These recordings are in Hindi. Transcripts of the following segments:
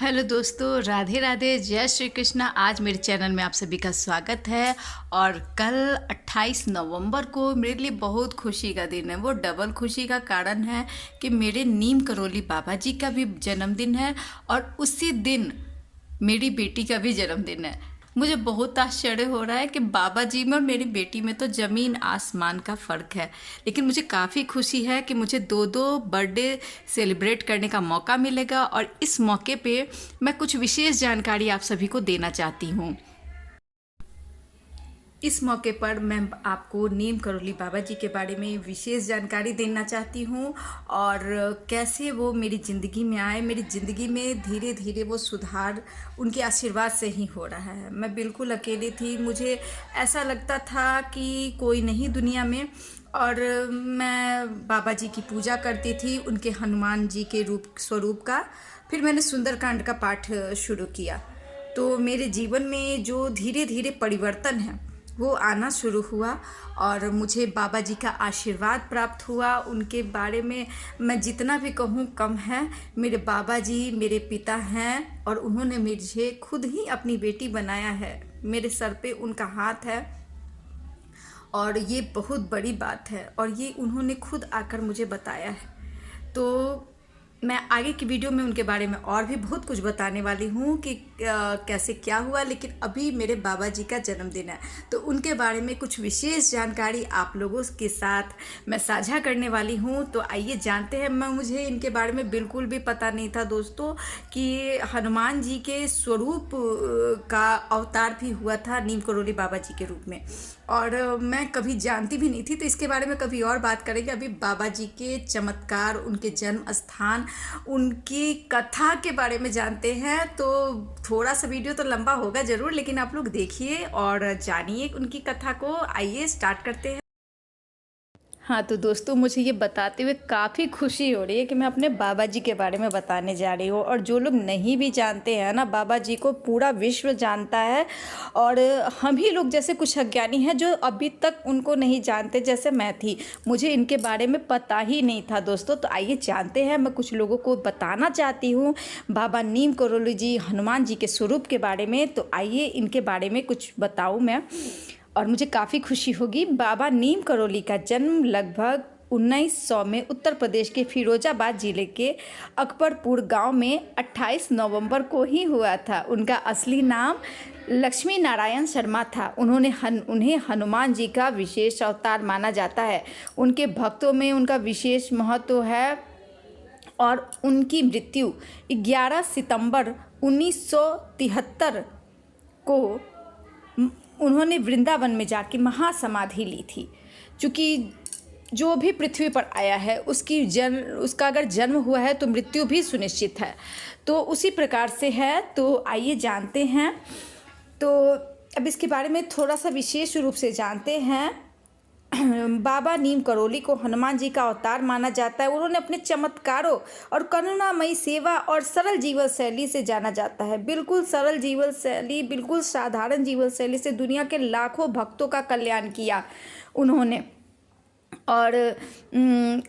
हेलो दोस्तों, राधे राधे, जय श्री कृष्णा। आज मेरे चैनल में आप सभी का स्वागत है। और कल 28 नवंबर को मेरे लिए बहुत खुशी का दिन है। वो डबल खुशी का कारण है कि मेरे नीम करौली बाबा जी का भी जन्मदिन है और उसी दिन मेरी बेटी का भी जन्मदिन है। मुझे बहुत आश्चर्य हो रहा है कि बाबा जी में और मेरी बेटी में तो ज़मीन आसमान का फ़र्क है। लेकिन मुझे काफ़ी खुशी है कि मुझे दो दो बर्थडे सेलिब्रेट करने का मौका मिलेगा और इस मौके पे मैं कुछ विशेष जानकारी आप सभी को देना चाहती हूँ। इस मौके पर मैं आपको नीम करौली बाबा जी के बारे में विशेष जानकारी देना चाहती हूँ और कैसे वो मेरी ज़िंदगी में आए। मेरी ज़िंदगी में धीरे धीरे वो सुधार उनके आशीर्वाद से ही हो रहा है। मैं बिल्कुल अकेली थी, मुझे ऐसा लगता था कि कोई नहीं दुनिया में। और मैं बाबा जी की पूजा करती थी, उनके हनुमान जी के स्वरूप का। फिर मैंने सुंदरकांड का पाठ शुरू किया, तो मेरे जीवन में जो धीरे धीरे परिवर्तन है वो आना शुरू हुआ और मुझे बाबा जी का आशीर्वाद प्राप्त हुआ। उनके बारे में मैं जितना भी कहूँ कम है। मेरे बाबा जी मेरे पिता हैं और उन्होंने मुझे खुद ही अपनी बेटी बनाया है। मेरे सर पे उनका हाथ है और ये बहुत बड़ी बात है और ये उन्होंने खुद आकर मुझे बताया है। तो मैं आगे की वीडियो में उनके बारे में और भी बहुत कुछ बताने वाली हूँ कि कैसे क्या हुआ। लेकिन अभी मेरे बाबा जी का जन्मदिन है, तो उनके बारे में कुछ विशेष जानकारी आप लोगों के साथ मैं साझा करने वाली हूँ। तो आइए जानते हैं। मुझे इनके बारे में बिल्कुल भी पता नहीं था दोस्तों कि हनुमान जी के स्वरूप का अवतार भी हुआ था नीम करौली बाबा जी के रूप में, और मैं कभी जानती भी नहीं थी। तो इसके बारे में कभी और बात करेंगे। अभी बाबा जी के चमत्कार, उनके जन्म स्थान, उनकी कथा के बारे में जानते हैं। तो थोड़ा सा वीडियो तो लंबा होगा ज़रूर, लेकिन आप लोग देखिए और जानिए उनकी कथा को। आइए स्टार्ट करते हैं। हाँ, तो दोस्तों मुझे ये बताते हुए काफ़ी खुशी हो रही है कि मैं अपने बाबा जी के बारे में बताने जा रही हूँ। और जो लोग नहीं भी जानते हैं ना, बाबा जी को पूरा विश्व जानता है। और हम ही लोग जैसे कुछ अज्ञानी हैं जो अभी तक उनको नहीं जानते, जैसे मैं थी। मुझे इनके बारे में पता ही नहीं था दोस्तों। तो आइए जानते हैं। मैं कुछ लोगों को बताना चाहती हूँ बाबा नीम करौली जी, हनुमान जी के स्वरूप के बारे में। तो आइए इनके बारे में कुछ बताऊँ मैं, और मुझे काफ़ी खुशी होगी। बाबा नीम करौली का जन्म लगभग 1900 में उत्तर प्रदेश के फिरोजाबाद जिले के अकबरपुर गांव में 28 नवंबर को ही हुआ था। उनका असली नाम लक्ष्मी नारायण शर्मा था। उन्हें हनुमान जी का विशेष अवतार माना जाता है। उनके भक्तों में उनका विशेष महत्व है और उनकी मृत्यु 11 सितंबर 1973 को उन्होंने वृंदावन में जाके महासमाधि ली थी। क्योंकि जो भी पृथ्वी पर आया है उसका अगर जन्म हुआ है तो मृत्यु भी सुनिश्चित है। तो उसी प्रकार से है। तो आइए जानते हैं। तो अब इसके बारे में थोड़ा सा विशेष रूप से जानते हैं। बाबा नीम करौली को हनुमान जी का अवतार माना जाता है। उन्होंने अपने चमत्कारों और करुणामयी सेवा और सरल जीवन शैली से जाना जाता है। बिल्कुल सरल जीवन शैली, बिल्कुल साधारण जीवन शैली से दुनिया के लाखों भक्तों का कल्याण किया उन्होंने। और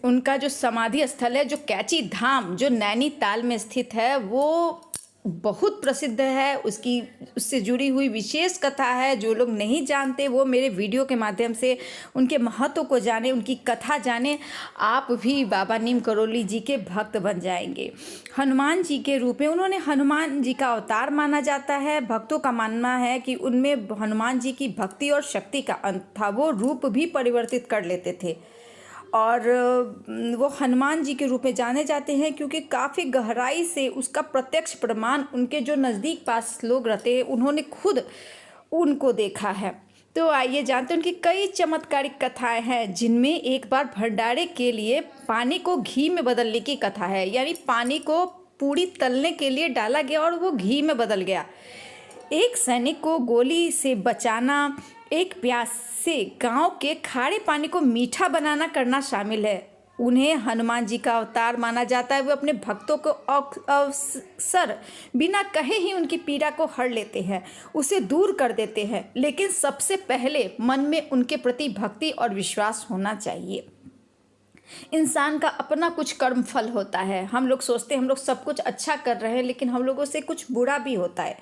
उनका जो समाधि स्थल है, जो कैची धाम, जो नैनीताल में स्थित है, वो बहुत प्रसिद्ध है। उससे जुड़ी हुई विशेष कथा है। जो लोग नहीं जानते वो मेरे वीडियो के माध्यम से उनके महत्व को जाने, उनकी कथा जाने। आप भी बाबा नीम करौली जी के भक्त बन जाएंगे। हनुमान जी के रूप में उन्होंने हनुमान जी का अवतार माना जाता है। भक्तों का मानना है कि उनमें हनुमान जी की भक्ति और शक्ति का अंत था। वो रूप भी परिवर्तित कर लेते थे और वो हनुमान जी के रूप में जाने जाते हैं क्योंकि काफ़ी गहराई से उसका प्रत्यक्ष प्रमाण उनके जो नज़दीक पास लोग रहते हैं उन्होंने खुद उनको देखा है। तो आइए जानते हैं। उनकी कई चमत्कारिक कथाएं हैं, जिनमें एक बार भंडारे के लिए पानी को घी में बदलने की कथा है। यानी पानी को पूरी तलने के लिए डाला गया और वो घी में बदल गया। एक सैनिक को गोली से बचाना, एक प्यासे गांव के खारे पानी को मीठा बनाना करना शामिल है। उन्हें हनुमान जी का अवतार माना जाता है। वे अपने भक्तों को अवसर बिना कहे ही उनकी पीड़ा को हर लेते हैं, उसे दूर कर देते हैं। लेकिन सबसे पहले मन में उनके प्रति भक्ति और विश्वास होना चाहिए। इंसान का अपना कुछ कर्म फल होता है। हम लोग सोचते हैं हम लोग सब कुछ अच्छा कर रहे हैं, लेकिन हम लोगों से कुछ बुरा भी होता है।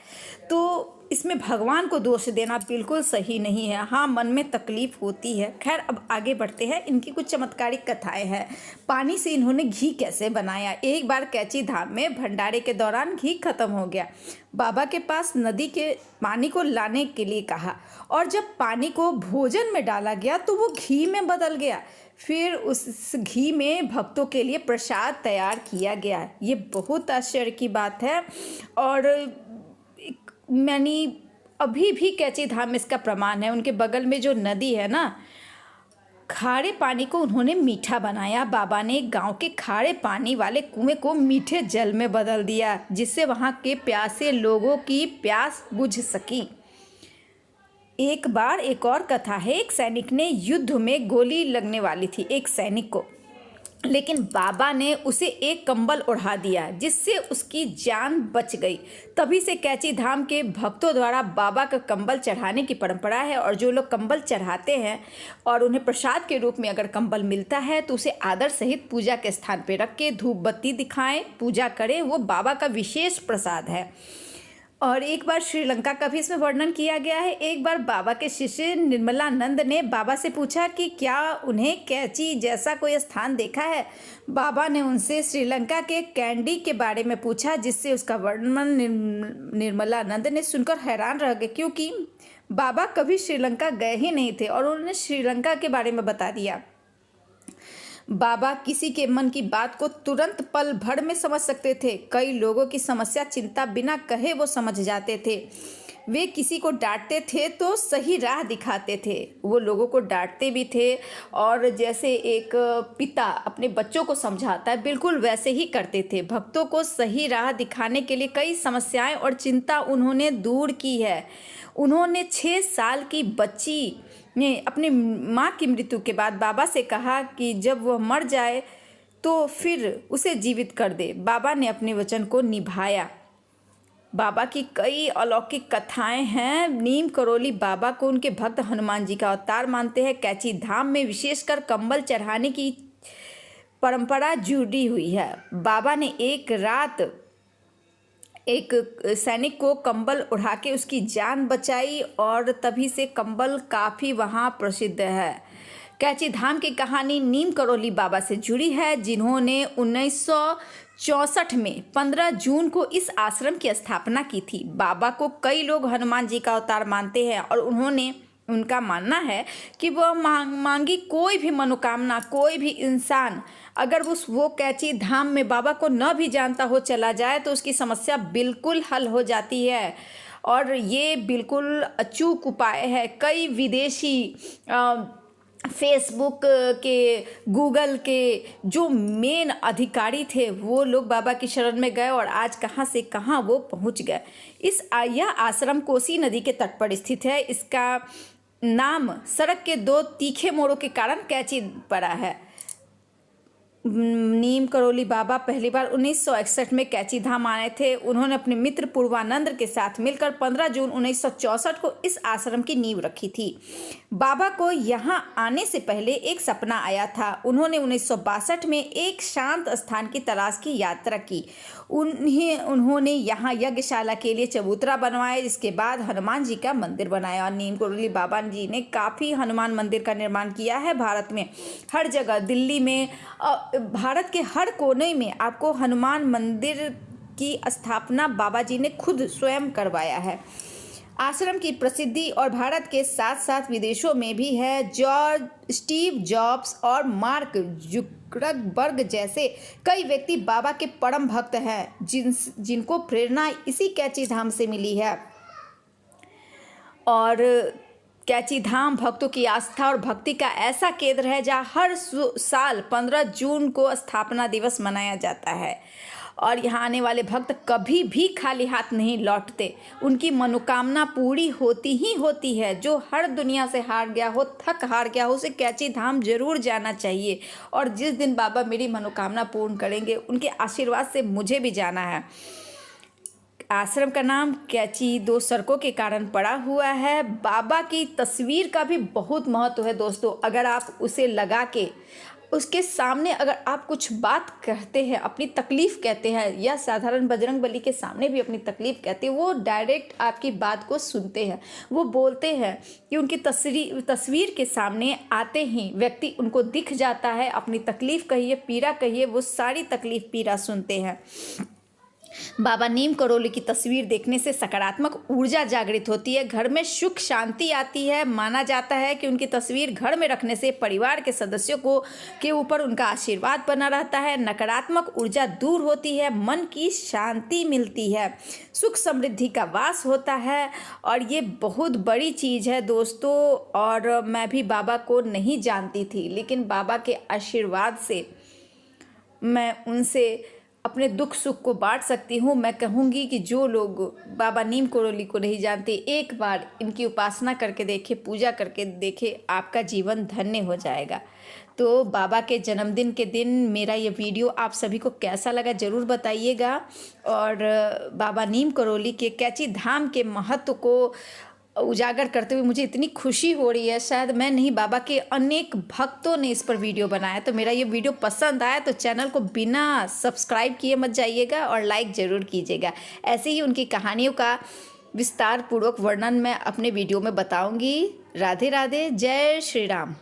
तो इसमें भगवान को दोष देना बिल्कुल सही नहीं है। हाँ, मन में तकलीफ होती है। खैर, अब आगे बढ़ते हैं। इनकी कुछ चमत्कारिक कथाएं हैं। पानी से इन्होंने घी कैसे बनाया। एक बार कैची धाम में भंडारे के दौरान घी खत्म हो गया। बाबा के पास नदी के पानी को लाने के लिए कहा, और जब पानी को भोजन में डाला गया तो वो घी में बदल गया। फिर उस घी में भक्तों के लिए प्रसाद तैयार किया गया। ये बहुत आश्चर्य की बात है। और मैंने अभी भी कैची धाम में इसका प्रमाण है। उनके बगल में जो नदी है ना, खारे पानी को उन्होंने मीठा बनाया। बाबा ने गांव के खारे पानी वाले कुएं को मीठे जल में बदल दिया, जिससे वहां के प्यासे लोगों की प्यास बुझ सकी। एक बार एक और कथा है। एक सैनिक ने युद्ध में गोली लगने वाली थी एक सैनिक को, लेकिन बाबा ने उसे एक कंबल ओढ़ा दिया, जिससे उसकी जान बच गई। तभी से कैची धाम के भक्तों द्वारा बाबा का कंबल चढ़ाने की परंपरा है। और जो लोग कंबल चढ़ाते हैं और उन्हें प्रसाद के रूप में अगर कंबल मिलता है तो उसे आदर सहित पूजा के स्थान पर रख के धूप बत्ती दिखाएं, पूजा करें। वो बाबा का विशेष प्रसाद है। और एक बार श्रीलंका का भी इसमें वर्णन किया गया है। एक बार बाबा के शिष्य निर्मलानंद ने बाबा से पूछा कि क्या उन्हें कैची जैसा कोई स्थान देखा है। बाबा ने उनसे श्रीलंका के कैंडी के बारे में पूछा, जिससे उसका वर्णन निर्मलानंद ने सुनकर हैरान रह गए, क्योंकि बाबा कभी श्रीलंका गए ही नहीं थे और उन्होंने श्रीलंका के बारे में बता दिया। बाबा किसी के मन की बात को तुरंत पल भर में समझ सकते थे। कई लोगों की समस्या चिंता बिना कहे वो समझ जाते थे। वे किसी को डांटते थे तो सही राह दिखाते थे। वो लोगों को डांटते भी थे, और जैसे एक पिता अपने बच्चों को समझाता है, बिल्कुल वैसे ही करते थे। भक्तों को सही राह दिखाने के लिए कई समस्याएं और चिंता उन्होंने दूर की है। उन्होंने 6 साल की बच्ची ने अपनी माँ की मृत्यु के बाद बाबा से कहा कि जब वह मर जाए तो फिर उसे जीवित कर दे। बाबा ने अपने वचन को निभाया। बाबा की कई अलौकिक कथाएं हैं। नीम करोली बाबा को उनके भक्त हनुमान जी का अवतार मानते हैं। कैची धाम में विशेषकर कंबल चढ़ाने की परंपरा जुड़ी हुई है। बाबा ने एक रात एक सैनिक को कंबल उड़ा के उसकी जान बचाई, और तभी से कंबल काफ़ी वहाँ प्रसिद्ध है। कैची धाम की कहानी नीम करोली बाबा से जुड़ी है, जिन्होंने 1964 में 15 जून को इस आश्रम की स्थापना की थी। बाबा को कई लोग हनुमान जी का अवतार मानते हैं, और उनका मानना है कि वह मांगी कोई भी मनोकामना, कोई भी इंसान अगर वो कैची धाम में बाबा को न भी जानता हो चला जाए तो उसकी समस्या बिल्कुल हल हो जाती है। और ये बिल्कुल अचूक उपाय है। कई विदेशी फेसबुक के, गूगल के जो मेन अधिकारी थे, वो लोग बाबा की शरण में गए और आज कहाँ से कहाँ वो पहुँच गए। यह आश्रम कोसी नदी के तट पर स्थित है। इसका नाम सड़क के 2 तीखे मोड़ों के कारण कैची पड़ा है। नीम करोली बाबा पहली बार 1961 में कैची धाम आए थे। उन्होंने अपने मित्र पूर्वानंद के साथ मिलकर 15 जून 1964 को इस आश्रम की नींव रखी थी। बाबा को यहाँ आने से पहले एक सपना आया था। उन्होंने 1962 में एक शांत स्थान की तलाश की यात्रा की। उन्होंने यहाँ यज्ञशाला के लिए चबूतरा बनवाया, जिसके बाद हनुमान जी का मंदिर बनाया। और नीम करोली बाबा जी ने काफ़ी हनुमान मंदिर का निर्माण किया है भारत में। हर जगह, दिल्ली में, भारत के हर कोने में आपको हनुमान मंदिर की स्थापना बाबा जी ने खुद स्वयं करवाया है। आश्रम की प्रसिद्धि और भारत के साथ साथ विदेशों में भी है। स्टीव जॉब्स और मार्क जुकरबर्ग जैसे कई व्यक्ति बाबा के परम भक्त हैं, जिनको प्रेरणा इसी कैची धाम से मिली है। और कैची धाम भक्तों की आस्था और भक्ति का ऐसा केंद्र है, जहाँ हर साल 15 जून को स्थापना दिवस मनाया जाता है। और यहाँ आने वाले भक्त कभी भी खाली हाथ नहीं लौटते। उनकी मनोकामना पूरी होती ही होती है। जो हर दुनिया से हार गया हो, थक हार गया हो, उसे कैची धाम जरूर जाना चाहिए। और जिस दिन बाबा मेरी मनोकामना पूर्ण करेंगे, उनके आशीर्वाद से मुझे भी जाना है। आश्रम का नाम कैची 2 सड़कों के कारण पड़ा हुआ है। बाबा की तस्वीर का भी बहुत महत्व है दोस्तों। अगर आप उसे लगा के उसके सामने अगर आप कुछ बात कहते हैं, अपनी तकलीफ़ कहते हैं, या साधारण बजरंग बली के सामने भी अपनी तकलीफ़ कहते हैं, वो डायरेक्ट आपकी बात को सुनते हैं। वो बोलते हैं कि उनकी तस्वीर के सामने आते ही व्यक्ति उनको दिख जाता है, अपनी तकलीफ़ कहिए, पीड़ा कहिए, वो सारी तकलीफ़ पीड़ा सुनते हैं। बाबा नीम करोली की तस्वीर देखने से सकारात्मक ऊर्जा जागृत होती है, घर में सुख शांति आती है। माना जाता है कि उनकी तस्वीर घर में रखने से परिवार के सदस्यों को के ऊपर उनका आशीर्वाद बना रहता है, नकारात्मक ऊर्जा दूर होती है, मन की शांति मिलती है, सुख समृद्धि का वास होता है। और ये बहुत बड़ी चीज़ है दोस्तों। और मैं भी बाबा को नहीं जानती थी, लेकिन बाबा के आशीर्वाद से मैं उनसे अपने दुख सुख को बांट सकती हूँ। मैं कहूँगी कि जो लोग बाबा नीम करोली को नहीं जानते, एक बार इनकी उपासना करके देखे, पूजा करके देखे, आपका जीवन धन्य हो जाएगा। तो बाबा के जन्मदिन के दिन मेरा ये वीडियो आप सभी को कैसा लगा ज़रूर बताइएगा। और बाबा नीम करोली के कैची धाम के महत्व को उजागर करते हुए मुझे इतनी खुशी हो रही है। शायद मैं नहीं, बाबा के अनेक भक्तों ने इस पर वीडियो बनाया। तो मेरा ये वीडियो पसंद आया तो चैनल को बिना सब्सक्राइब किए मत जाइएगा और लाइक ज़रूर कीजिएगा। ऐसे ही उनकी कहानियों का विस्तार पूर्वक वर्णन मैं अपने वीडियो में बताऊंगी। राधे राधे, जय श्री राम।